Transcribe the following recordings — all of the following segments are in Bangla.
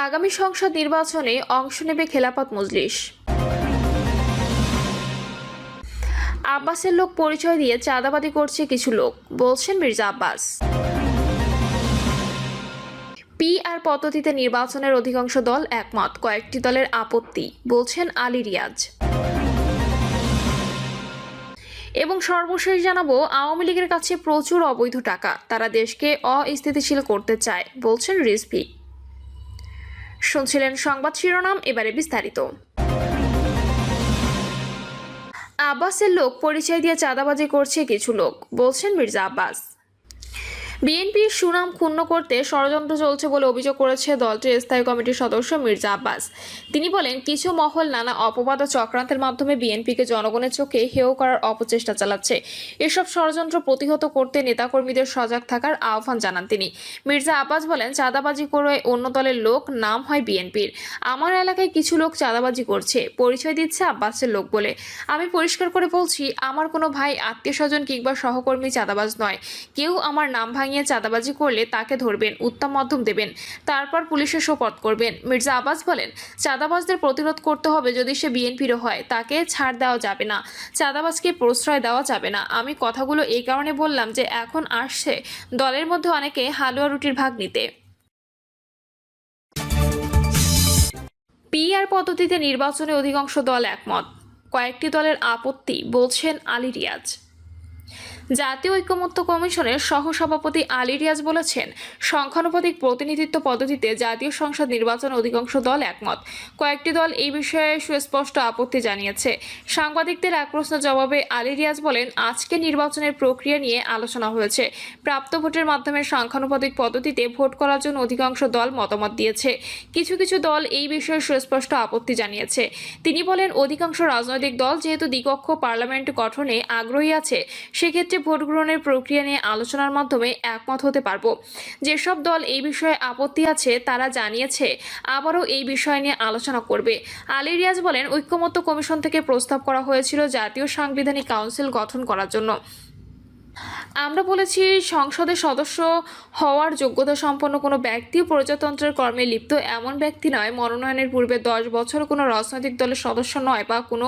আগামী সংসদ নির্বাচনে অংশ নেবে খেলাফত মজলিস। আব্বাসের লোক পরিচয় দিয়ে চাঁদাবাজি করছে কিছু লোক, বলছেন মির্জা আব্বাস। পিআর পদ্ধতিতে নির্বাচনের অধিকাংশ দল একমত, কয়েকটি দলের আপত্তি, বলছেন আলী রিয়াজ। এবং সর্বশেষ জানাবো, আওয়ামী লীগের কাছে প্রচুর অবৈধ টাকা, তারা দেশকে অস্থিতিশীল করতে চায়, বলছেন রিজভী। শুনছিলেন সংবাদ শিরোনাম, এবারে বিস্তারিত। আব্বাসের লোক পরিচয় দিয়ে চাঁদাবাজি করছে কিছু লোক, বলছেন মির্জা আব্বাস। বিএনপির সুনাম ক্ষুণ্ণ করতে ষড়যন্ত্র চলছে বলে অভিযোগ করেছে দলটির স্থায়ী কমিটির সদস্য মির্জা আব্বাস। তিনি বলেন, কিছু মহল নানা অপবাদ ও চক্রান্তের মাধ্যমে বিএনপিকে জনগণের চোখে হেয় করার অপচেষ্টা চালাচ্ছে। এসব ষড়যন্ত্র প্রতিহত করতে নেতাকর্মীদের সজাগ থাকার আহ্বান জানান তিনি। মির্জা আব্বাস বলেন, চাঁদাবাজি করে অন্য দলের লোক নাম হয় বিএনপির। আমার এলাকায় কিছু লোক চাঁদাবাজি করছে, পরিচয় দিচ্ছে আব্বাসের লোক বলে। আমি পরিষ্কার করে বলছি, আমার কোনো ভাই, আত্মীয় স্বজন কিংবা সহকর্মী চাঁদাবাজ নয়। কেউ আমার নাম ভাঙিয়ে চাঁদাবাজি করলে তাকে ধরবেন, উত্তম মধ্যম দেবেন, তারপর পুলিশে সোপর্দ করবেন। মির্জা আব্বাস বলেন, চাঁদাবাজদের প্রতিরোধ করতে হবে। যদি সে বিএনপিরও হয়, তাকে ছাড় দেওয়া যাবে না, চাঁদাবাজকে প্রশ্রয় দেওয়া যাবে না। আমি কথাগুলো এই কারণে বললাম যে এখন আসছে দলের মধ্যে অনেকে হালুয়া রুটির ভাগ নিতে। পিআর পদ্ধতিতে নির্বাচনে অধিকাংশ দল একমত, কয়েকটি দলের আপত্তি, বলছেন আলী রিয়াজ। জাতীয় ঐকমত্য কমিশনের সহসভাপতি আলী রিয়াজ বলেছেন, সংখ্যানুপাতিক প্রতিনিধিত্ব পদ্ধতিতে জাতীয় সংসদ নির্বাচনে অধিকাংশ দল একমত, কয়েকটি দল এই বিষয়ে সুস্পষ্ট আপত্তি জানিয়েছে। সাংবাদিকদের এক প্রশ্নের জবাবে আলী রিয়াজ বলেন, আজকে নির্বাচনের প্রক্রিয়া নিয়ে আলোচনা হয়েছে। প্রাপ্ত ভোটের মাধ্যমে সংখ্যানুপাতিক পদ্ধতিতে ভোট করার জন্য অধিকাংশ দল মতামত দিয়েছে। কিছু কিছু দল এই বিষয়ে সুস্পষ্ট আপত্তি জানিয়েছে। তিনি বলেন, অধিকাংশ রাজনৈতিক দল যেহেতু দ্বিকক্ষ পার্লামেন্ট গঠনে আগ্রহী আছে, সেক্ষেত্রে ভোট গ্রহণের প্রক্রিয়া নিয়ে আলোচনার মাধ্যমে একমত হতে পারব। যেসব দল এই বিষয়ে আপত্তি আছে তারা জানিয়েছে আবারও এই বিষয় নিয়ে আলোচনা করবে। আলী রিয়াজ বলেন, ঐকমত্য কমিশন থেকে প্রস্তাব করা হয়েছিল জাতীয় সাংবিধানিক কাউন্সিল গঠন করার জন্য। আমরা বলেছি, সংসদের সদস্য হওয়ার যোগ্যতা সম্পন্ন কোনো ব্যক্তি প্রজাতন্ত্রের কর্মে লিপ্ত এমন ব্যক্তি নয়, মনোনয়নের পূর্বে 10 বছর কোনো রাজনৈতিক দলের সদস্য নয় বা কোনো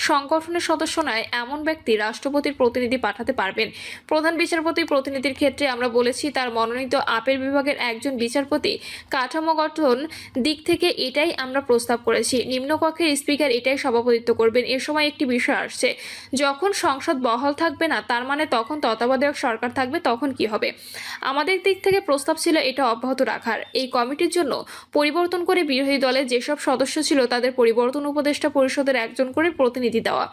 সংগঠনের সদস্য নয় এমন ব্যক্তি রাষ্ট্রপতির প্রতিনিধি পাঠাতে পারবেন। প্রধান বিচারপতির প্রতিনিধির ক্ষেত্রে আমরা বলেছি, তার মনোনীত আপিল বিভাগের একজন বিচারপতি। কাঠামো গঠন দিক থেকে এটাই আমরা প্রস্তাব করেছি। নিম্নকক্ষের স্পিকার এটাই সভাপতিত্ব করবেন। এ সময় একটি বিষয় আসছে, যখন সংসদ বহাল থাকবে না, তার মানে তখন তত্ত্বাবধায়ক সরকার থাকবে, তখন কি হবে? আমাদের দিক থেকে প্রস্তাব ছিল এটা অব্যাহত রাখার। এই কমিটির জন্য পরিবর্তন করে বিরোধী দলের যেসব সদস্য ছিল তাদের পরিবর্তন উপদেষ্টা পরিষদের একজন করে প্রতিনিধি দেওয়া।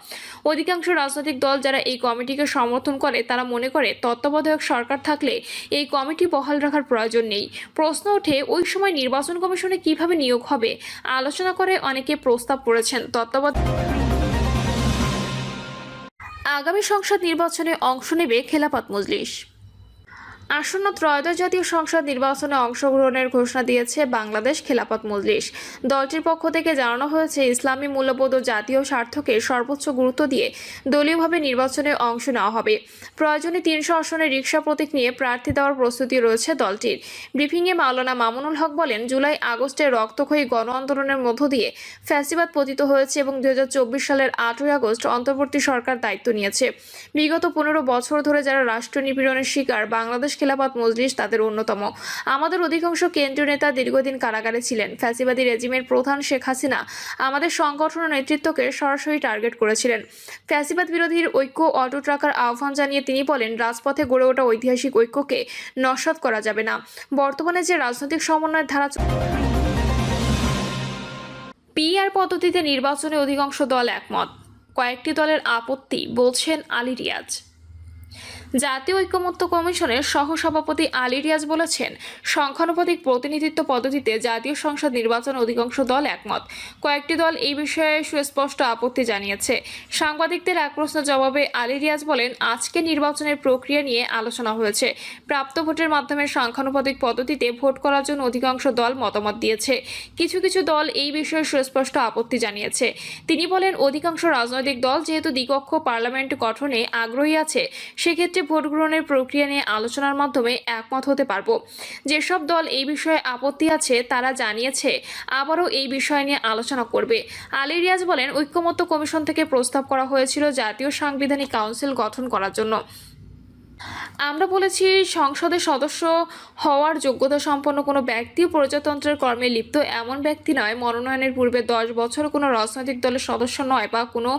অধিকাংশ রাজনৈতিক দল যারা এই কমিটিকে সমর্থন করে তারা মনে করে তত্ত্বাবধায়ক সরকার থাকলে এই কমিটি বহাল রাখার প্রয়োজন নেই। প্রশ্ন ওঠে, ওই সময় নির্বাচন কমিশনে কিভাবে নিয়োগ হবে? আলোচনা করে অনেকে প্রস্তাব করেছেন আগামী সংসদ নির্বাচনে অংশ নেবে খেলাফত মজলিস। আসন্ন ত্রয়োদশ জাতীয় সংসদ নির্বাচনে অংশগ্রহণের ঘোষণা দিয়েছে বাংলাদেশ খেলাফত মজলিস। দলটির পক্ষ থেকে জানানো হয়েছে, ইসলামী মূল্যবোধ ও জাতীয় স্বার্থকে সর্বোচ্চ গুরুত্ব দিয়ে দলীয়ভাবে নির্বাচনে অংশ নেওয়া হবে। প্রয়োজনে 300 আসনে রিকশা প্রতীক নিয়ে প্রার্থী দেওয়ার প্রস্তুতি রয়েছে দলটির। ব্রিফিংয়ে মাওলানা মামুনুল হক বলেন, জুলাই আগস্টের রক্তক্ষয়ী গণ আন্দোলনের মধ্য দিয়ে ফ্যাসিবাদ পতিত হয়েছে এবং 2024 সালের 8ই আগস্ট অন্তর্বর্তী সরকার দায়িত্ব নিয়েছে। বিগত 15 বছর ধরে যারা রাষ্ট্র নিপীড়নের শিকার, বাংলাদেশ খেলাফত মজলিস তাদের অন্যতম। আমাদের অধিকাংশ কেন্দ্রীয় নেতা দীর্ঘদিন কারাগারে ছিলেন। ফ্যাসিবাদী রেজিমের প্রধান শেখ হাসিনা আমাদের সংগঠন ও নেতৃত্বকে সরাসরি টার্গেট করেছিলেন। ফ্যাসিবাদ বিরোধীর ঐক্য অটুট রাখার আহ্বান জানিয়ে তিনি বলেন, রাজপথে গড়ে ওঠা ঐতিহাসিক ঐক্যকে নস্যাৎ করা যাবে না। বর্তমানে যে রাজনৈতিক সমন্বয়ের ধারা পিআর পদ্ধতিতে নির্বাচনে অধিকাংশ দল একমত, কয়েকটি দলের আপত্তি, বলছেন আলী রিয়াজ। জাতীয় ঐকমত্য কমিশনের সহসভাপতি আলী রিয়াজ বলেছেন, সংখ্যানুপাতিক প্রতিনিধিত্ব পদ্ধতিতে জাতীয় সংসদ নির্বাচনে অধিকাংশ দল একমত, কয়েকটি দল এই বিষয়ে সুস্পষ্ট আপত্তি জানিয়েছে। সাংবাদিকদের এক প্রশ্নের জবাবে আলী রিয়াজ বলেন, আজকে নির্বাচনের প্রক্রিয়া নিয়ে আলোচনা হয়েছে। প্রাপ্ত ভোটের মাধ্যমে সংখ্যানুপাতিক পদ্ধতিতে ভোট করার জন্য অধিকাংশ দল মতামত দিয়েছে। কিছু কিছু দল এই বিষয়ে সুস্পষ্ট আপত্তি জানিয়েছে। তিনি বলেন, অধিকাংশ রাজনৈতিক দল যেহেতু দ্বিকক্ষ পার্লামেন্ট গঠনে আগ্রহী আছে, সেক্ষেত্রে ভোট গ্রহণের প্রক্রিয়া নিয়ে আলোচনার মাধ্যমে একমত হতে পারব। যেসব দল এই বিষয়ে আপত্তি আছে তারা জানিয়েছে আবারও এই বিষয় নিয়ে আলোচনা করবে। আলী রিয়াজ বলেন, ঐকমত্য কমিশন থেকে প্রস্তাব করা হয়েছিল জাতীয় সাংবিধানিক কাউন্সিল গঠন করার জন্য। আমরা বলেছি সংসদের সদস্য হওয়ার যোগ্যতা সম্পন্ন কোনো ব্যক্তি প্রজাতন্ত্রের কর্মে লিপ্ত এমন ব্যক্তি নয়, মনোনয়নের পূর্বে 10 বছর কোনো রাজনৈতিক দলের সদস্য নয় বা কোনো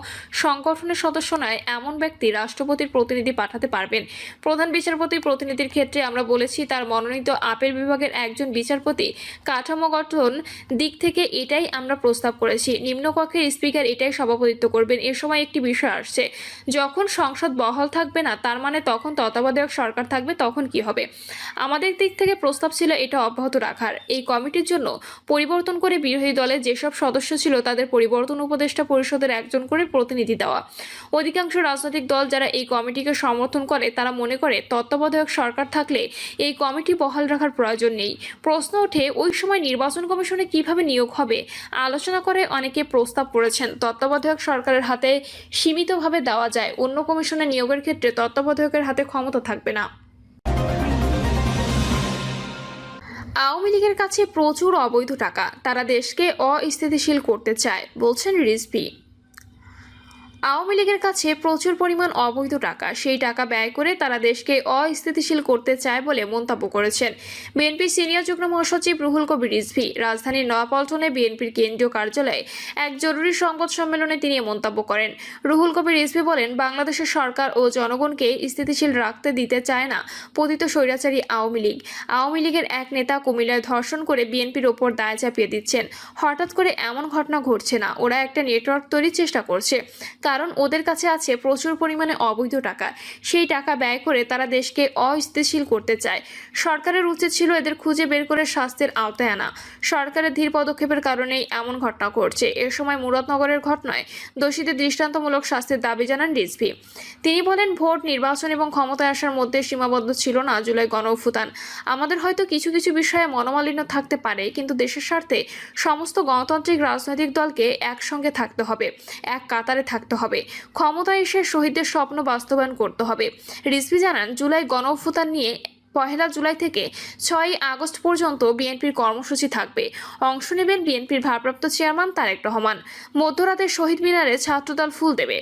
সংগঠনের সদস্য নয় এমন ব্যক্তি রাষ্ট্রপতির প্রতিনিধি পাঠাতে পারবেন। প্রধান বিচারপতির প্রতিনিধির ক্ষেত্রে আমরা বলেছি তার মনোনীত আপিল বিভাগের একজন বিচারপতি। কাঠামো গঠন দিক থেকে এটাই আমরা প্রস্তাব করেছি। নিম্নকক্ষের স্পিকার এটাই সভাপতিত্ব করবেন। এ সময় একটি বিষয় আসছে, যখন সংসদ বহাল থাকবে না তার মানে তখন তত্ত্বাবধায়ক সরকার থাকবে, তখন কি হবে? আমাদের দিক থেকে প্রস্তাব ছিল এটা অব্যাহত রাখার। এই কমিটির জন্য পরিবর্তন করে বিরোধী দলের যেসব সদস্য ছিল তাদের পরিবর্তন উপদেষ্টা পরিষদের একজন করে প্রতিনিধি দেওয়া। অধিকাংশ রাজনৈতিক দল যারা এই কমিটিকে সমর্থন করে তারা মনে করে তত্ত্বাবধায়ক সরকার থাকলে এই কমিটি বহাল রাখার প্রয়োজন নেই। প্রশ্ন ওঠে ওই সময় নির্বাচন কমিশনে কিভাবে নিয়োগ হবে? আলোচনা করে অনেকে প্রস্তাব করেছেন তত্ত্বাবধায়ক সরকারের হাতে সীমিতভাবে দেওয়া যায়, অন্য কমিশনে নিয়োগের ক্ষেত্রে তত্ত্বাবধায়কের হাতে ক্ষমতা থাকবে না। আওয়ামী লীগের কাছে প্রচুর অবৈধ টাকা, তারা দেশকে অস্থিতিশীল করতে চায়, বলছেন রিজভী। আওয়ামী লীগের কাছে প্রচুর পরিমাণ অবৈধ টাকা, সেই টাকা ব্যয় করে তারা দেশকে অস্থিতিশীল করতে চায় বলে মন্তব্য করেছেন বিএনপির সিনিয়র যুগ্ম মহাসচিব রুহুল কবির রিজভী। রাজধানীর নয়াপল্টনে বিএনপির কেন্দ্রীয় কার্যালয়ে এক জরুরি সংবাদ সম্মেলনে তিনি মন্তব্য করেন। রুহুল কবির রিজভী বলেন, বাংলাদেশের সরকার ও জনগণকে স্থিতিশীল রাখতে দিতে চায় না পতিত স্বৈরাচারী আওয়ামী লীগ। আওয়ামী লীগের এক নেতা কুমিল্লায় ধর্ষণ করে বিএনপির ওপর দায় চাপিয়ে দিচ্ছেন। হঠাৎ করে এমন ঘটনা ঘটছে না, ওরা একটা নেটওয়ার্ক তৈরির চেষ্টা করছে, কারণ ওদের কাছে আছে প্রচুর পরিমাণে অবৈধ টাকা। সেই টাকা ব্যয় করে তারা দেশকে অস্থিতিশীল করতে চায়। সরকারের উচিত ছিল এদের খুঁজে বের করে শাস্তির আওতায় আনা। সরকারের ধীর পদক্ষেপের কারণেই এমন ঘটনা ঘটছে। এর সময় মুরাদনগরের ঘটনায় দোষীদের দৃষ্টান্তমূলক শাস্তির দাবি জানান রিজভী। তিনি বলেন, ভোট, নির্বাচন এবং ক্ষমতায় আসার মধ্যে সীমাবদ্ধ ছিল না জুলাই গণঅভ্যুত্থান। আমাদের হয়তো কিছু কিছু বিষয়ে মনোমালিন্য থাকতে পারে, কিন্তু দেশের স্বার্থে সমস্ত গণতান্ত্রিক রাজনৈতিক দলকে একসঙ্গে থাকতে হবে, এক কাতারে থাকতে হবে, ক্ষমতায় এসে শহীদদের স্বপ্ন বাস্তবায়ন করতে হবে। রিজভী জানান, জুলাই গণঅভ্যুত্থান নিয়ে 1 জুলাই থেকে 6 আগস্ট পর্যন্ত বিএনপির কর্মসূচি থাকবে। অংশ নেবেন বিএনপির ভারপ্রাপ্ত চেয়ারম্যান তারেক রহমান। মধ্যরাতে শহীদ মিনারে ছাত্রদল ফুল দেবে।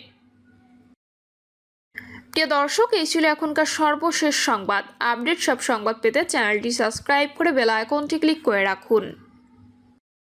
প্রিয় দর্শক, এই ছিল এখনকার সর্বশেষ সংবাদ। আপডেট সব সংবাদ পেতে চ্যানেলটি সাবস্ক্রাইব করে বেল আইকনটি ক্লিক করে রাখুন।